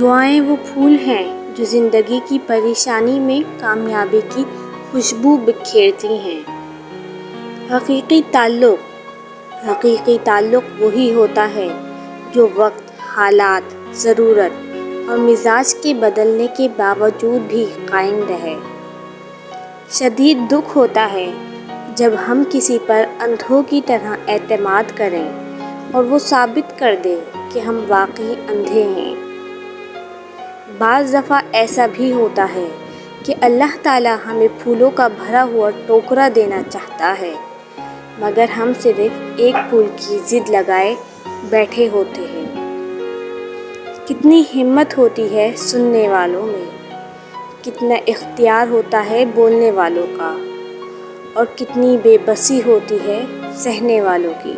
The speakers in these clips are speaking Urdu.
دعائیں وہ پھول ہیں جو زندگی کی پریشانی میں کامیابی کی خوشبو بکھیرتی ہیں۔ حقیقی تعلق وہی ہوتا ہے جو وقت، حالات، ضرورت اور مزاج کے بدلنے کے باوجود بھی قائم رہے۔ شدید دکھ ہوتا ہے جب ہم کسی پر اندھوں کی طرح اعتماد کریں اور وہ ثابت کر دے کہ ہم واقعی اندھے ہیں۔ بعض دفعہ ایسا بھی ہوتا ہے کہ اللہ تعالیٰ ہمیں پھولوں کا بھرا ہوا ٹوکرا دینا چاہتا ہے، مگر ہم صرف ایک پھول کی ضد لگائے بیٹھے ہوتے ہیں۔ کتنی ہمت ہوتی ہے سننے والوں میں، کتنا اختیار ہوتا ہے بولنے والوں کا، اور کتنی بے بسی ہوتی ہے سہنے والوں کی۔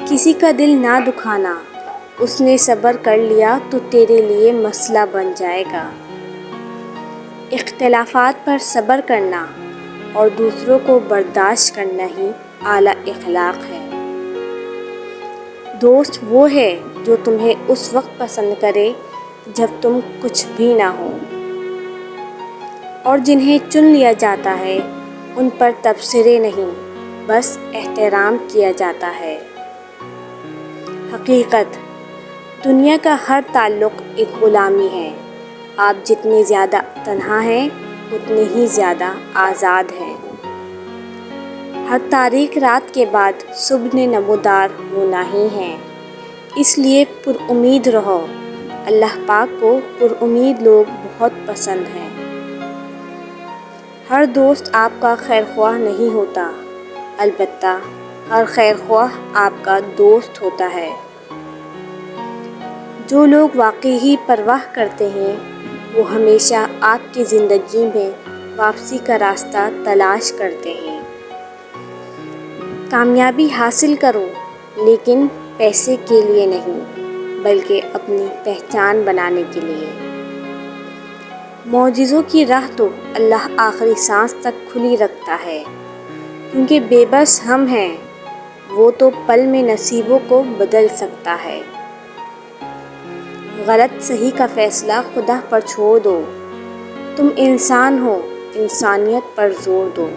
کسی کا دل نہ دکھانا، اس نے صبر کر لیا تو تیرے لیے مسئلہ بن جائے گا۔ اختلافات پر صبر کرنا اور دوسروں کو برداشت کرنا ہی اعلیٰ اخلاق ہے۔ دوست وہ ہے جو تمہیں اس وقت پسند کرے جب تم کچھ بھی نہ ہو، اور جنہیں چن لیا جاتا ہے ان پر تبصرے نہیں، بس احترام کیا جاتا ہے۔ حقیقت: دنیا کا ہر تعلق ایک غلامی ہے۔ آپ جتنے زیادہ تنہا ہیں اتنے ہی زیادہ آزاد ہیں۔ ہر تاریک رات کے بعد صبح نے نمودار ہونا ہی ہے، اس لیے پر امید رہو۔ اللہ پاک کو پر امید لوگ بہت پسند ہیں۔ ہر دوست آپ کا خیر خواہ نہیں ہوتا، البتہ ہر خیر خواہ آپ کا دوست ہوتا ہے۔ جو لوگ واقعی پرواہ کرتے ہیں وہ ہمیشہ آپ کی زندگی میں واپسی کا راستہ تلاش کرتے ہیں۔ کامیابی حاصل کرو، لیکن پیسے کے لیے نہیں، بلکہ اپنی پہچان بنانے کے لیے۔ معجزوں کی راہ تو اللہ آخری سانس تک کھلی رکھتا ہے، کیونکہ بے بس ہم ہیں، وہ تو پل میں نصیبوں کو بدل سکتا ہے۔ غلط صحیح کا فیصلہ خدا پر چھوڑ دو، تم انسان ہو، انسانیت پر زور دو۔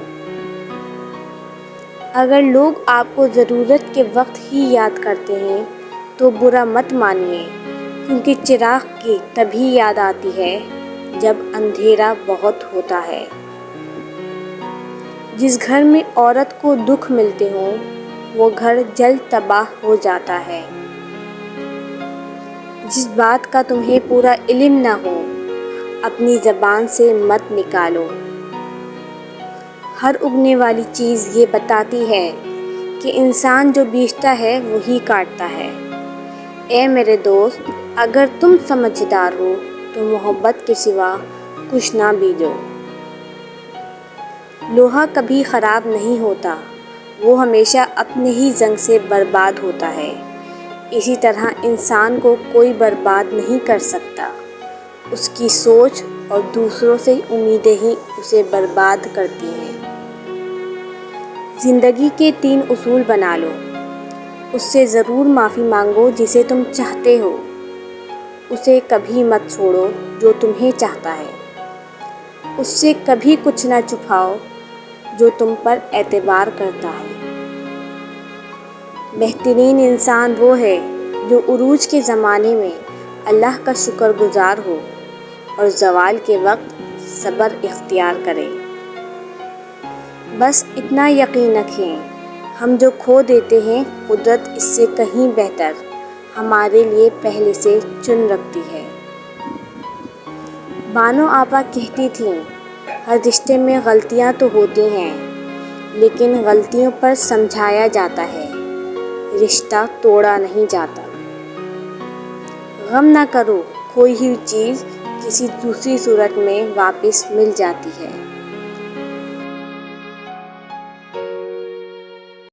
اگر لوگ آپ کو ضرورت کے وقت ہی یاد کرتے ہیں تو برا مت مانیے، کیونکہ چراغ کی تبھی یاد آتی ہے جب اندھیرا بہت ہوتا ہے۔ جس گھر میں عورت کو دکھ ملتے ہوں وہ گھر جلد تباہ ہو جاتا ہے۔ جس بات کا تمہیں پورا علم نہ ہو اپنی زبان سے مت نکالو۔ ہر اگنے والی چیز یہ بتاتی ہے کہ انسان جو بیجتا ہے وہی کاٹتا ہے۔ اے میرے دوست، اگر تم سمجھدار ہو تو محبت کے سوا کچھ نہ بیجو۔ لوہا کبھی خراب نہیں ہوتا، وہ ہمیشہ اپنے ہی زنگ سے برباد ہوتا ہے۔ اسی طرح انسان کو کوئی برباد نہیں کر سکتا، اس کی سوچ اور دوسروں سے امیدیں ہی اسے برباد کرتی ہیں۔ زندگی کے 3 اصول بنا لو۔ اس سے ضرور معافی مانگو جسے تم چاہتے ہو، اسے کبھی مت چھوڑو جو تمہیں چاہتا ہے، اس سے کبھی کچھ نہ چھپاؤ جو تم پر اعتبار کرتا ہے۔ بہترین انسان وہ ہے جو عروج کے زمانے میں اللہ کا شکر گزار ہو اور زوال کے وقت صبر اختیار کرے۔ بس اتنا یقین رکھیں، ہم جو کھو دیتے ہیں قدرت اس سے کہیں بہتر ہمارے لیے پہلے سے چن رکھتی ہے۔ بانو آپا کہتی تھیں، ہر رشتے میں غلطیاں تو ہوتی ہیں، لیکن غلطیوں پر سمجھایا جاتا ہے، رشتہ توڑا نہیں جاتا۔ غم نہ کرو، کھوئی ہوئی چیز کسی دوسری صورت میں واپس مل جاتی ہے۔